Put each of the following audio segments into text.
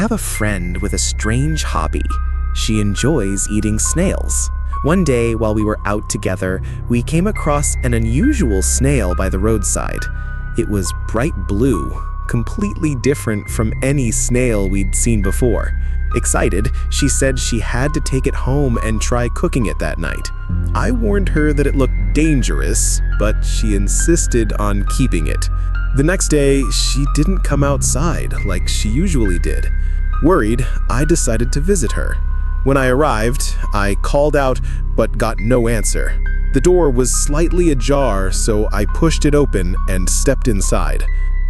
have a friend with a strange hobby. She enjoys eating snails. One day, while we were out together, we came across an unusual snail by the roadside. It was bright blue, completely different from any snail we'd seen before. Excited, she said she had to take it home and try cooking it that night. I warned her that it looked dangerous, but she insisted on keeping it. The next day, she didn't come outside like she usually did. Worried, I decided to visit her. When I arrived, I called out but got no answer. The door was slightly ajar, so I pushed it open and stepped inside.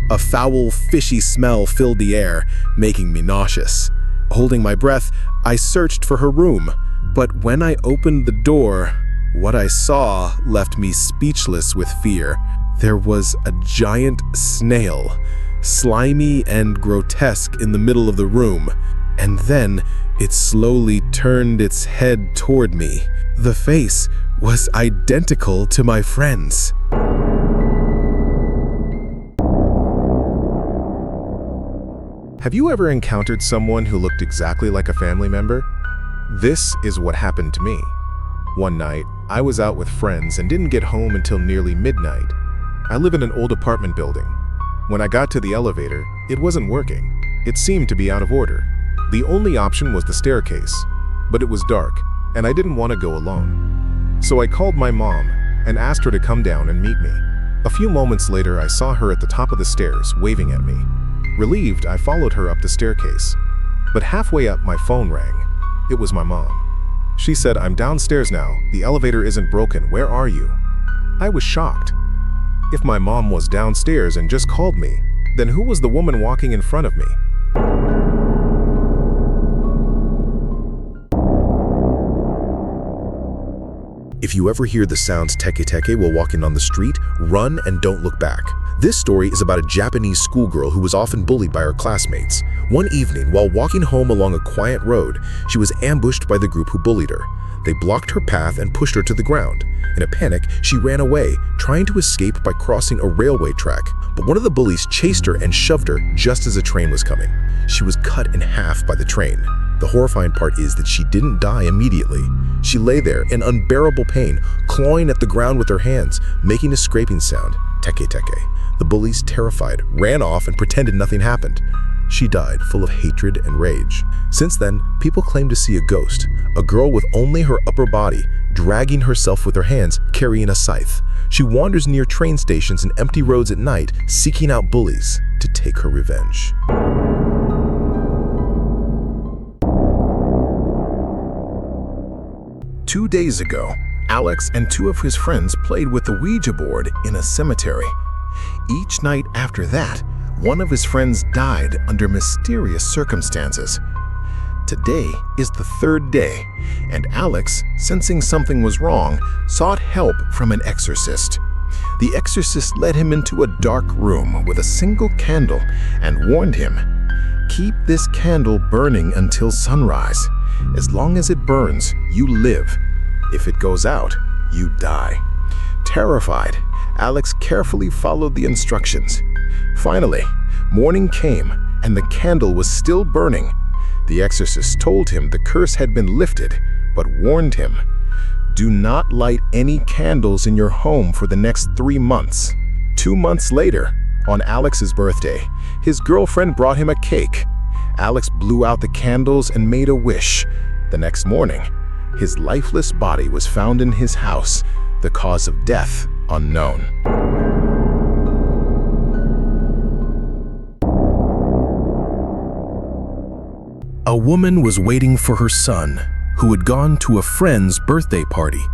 A foul, fishy smell filled the air, making me nauseous. Holding my breath, I searched for her room, but when I opened the door, what I saw left me speechless with fear. There was a giant snail, slimy and grotesque in the middle of the room, and then it slowly turned its head toward me. The face was identical to my friend's. Have you ever encountered someone who looked exactly like a family member? This is what happened to me. One night, I was out with friends and didn't get home until nearly midnight. I live in an old apartment building. When I got to the elevator, it wasn't working. It seemed to be out of order. The only option was the staircase, but it was dark, and I didn't want to go alone. So I called my mom and asked her to come down and meet me. A few moments later, I saw her at the top of the stairs, waving at me. Relieved, I followed her up the staircase. But halfway up, my phone rang. It was my mom. She said, "I'm downstairs now. The elevator isn't broken. Where are you?" I was shocked. If my mom was downstairs and just called me, then who was the woman walking in front of me? If you ever hear the sounds teke teke while walking on the street, run and don't look back. This story is about a Japanese schoolgirl who was often bullied by her classmates. One evening, while walking home along a quiet road, she was ambushed by the group who bullied her. They blocked her path and pushed her to the ground. In a panic, she ran away, trying to escape by crossing a railway track. But one of the bullies chased her and shoved her just as a train was coming. She was cut in half by the train. The horrifying part is that she didn't die immediately. She lay there in unbearable pain, clawing at the ground with her hands, making a scraping sound, teke teke. The bullies, terrified, ran off and pretended nothing happened. She died, full of hatred and rage. Since then, people claim to see a ghost, a girl with only her upper body, dragging herself with her hands, carrying a scythe. She wanders near train stations and empty roads at night, seeking out bullies to take her revenge. Two days ago, Alex and two of his friends played with the Ouija board in a cemetery. Each night after that, one of his friends died under mysterious circumstances. Today is the third day, and Alex, sensing something was wrong, sought help from an exorcist. The exorcist led him into a dark room with a single candle and warned him, "Keep this candle burning until sunrise. As long as it burns, you live. If it goes out, you die." Terrified, Alex carefully followed the instructions. Finally, morning came and the candle was still burning. The exorcist told him the curse had been lifted, but warned him, "Do not light any candles in your home for the next 3 months." 2 months later, on Alex's birthday, his girlfriend brought him a cake. Alex blew out the candles and made a wish. The next morning, his lifeless body was found in his house, the cause of death unknown. A woman was waiting for her son, who had gone to a friend's birthday party.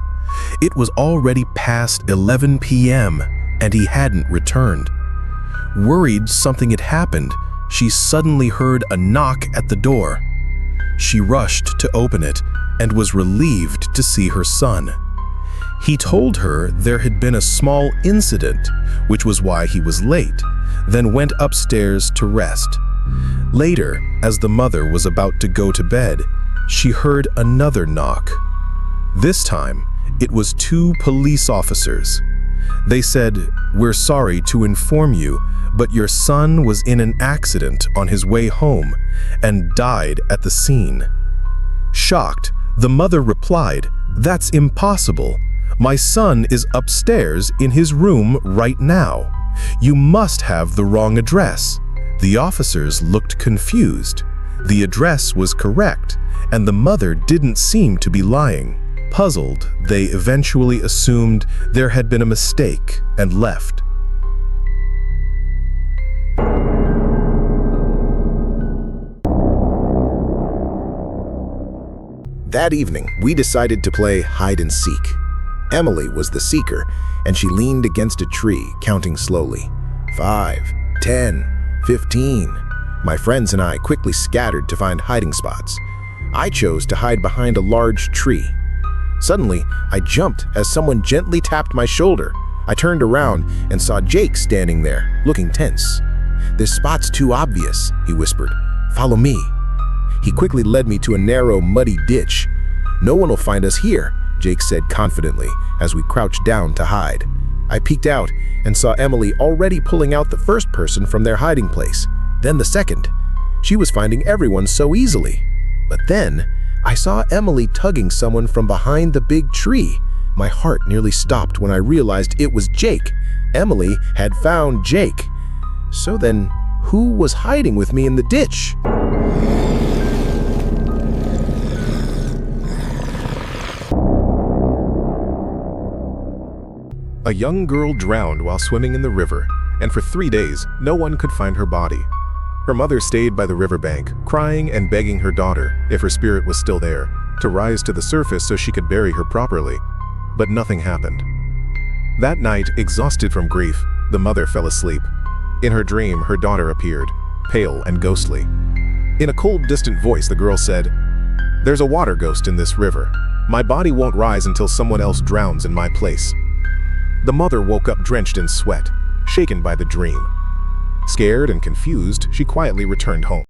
It was already past 11 p.m., and he hadn't returned. Worried something had happened, she suddenly heard a knock at the door. She rushed to open it and was relieved to see her son. He told her there had been a small incident, which was why he was late, then went upstairs to rest. Later, as the mother was about to go to bed, she heard another knock. This time, it was 2 police officers. They said, "We're sorry to inform you, but your son was in an accident on his way home and died at the scene." Shocked, the mother replied, "That's impossible. My son is upstairs in his room right now. You must have the wrong address." The officers looked confused. The address was correct, and the mother didn't seem to be lying. Puzzled, they eventually assumed there had been a mistake and left. That evening, we decided to play hide and seek. Emily was the seeker, and she leaned against a tree, counting slowly. 5, 10, 15. My friends and I quickly scattered to find hiding spots. I chose to hide behind a large tree. Suddenly, I jumped as someone gently tapped my shoulder. I turned around and saw Jake standing there, looking tense. "This spot's too obvious," he whispered. "Follow me." He quickly led me to a narrow, muddy ditch. "No one will find us here," Jake said confidently as we crouched down to hide. I peeked out and saw Emily already pulling out the first person from their hiding place, then the second. She was finding everyone so easily. But then, I saw Emily tugging someone from behind the big tree. My heart nearly stopped when I realized it was Jake. Emily had found Jake. So then, who was hiding with me in the ditch? A young girl drowned while swimming in the river, and for 3 days, no one could find her body. Her mother stayed by the riverbank, crying and begging her daughter, if her spirit was still there, to rise to the surface so she could bury her properly. But nothing happened. That night, exhausted from grief, the mother fell asleep. In her dream, her daughter appeared, pale and ghostly. In a cold, distant voice, the girl said, "There's a water ghost in this river. My body won't rise until someone else drowns in my place." The mother woke up drenched in sweat, shaken by the dream. Scared and confused, she quietly returned home.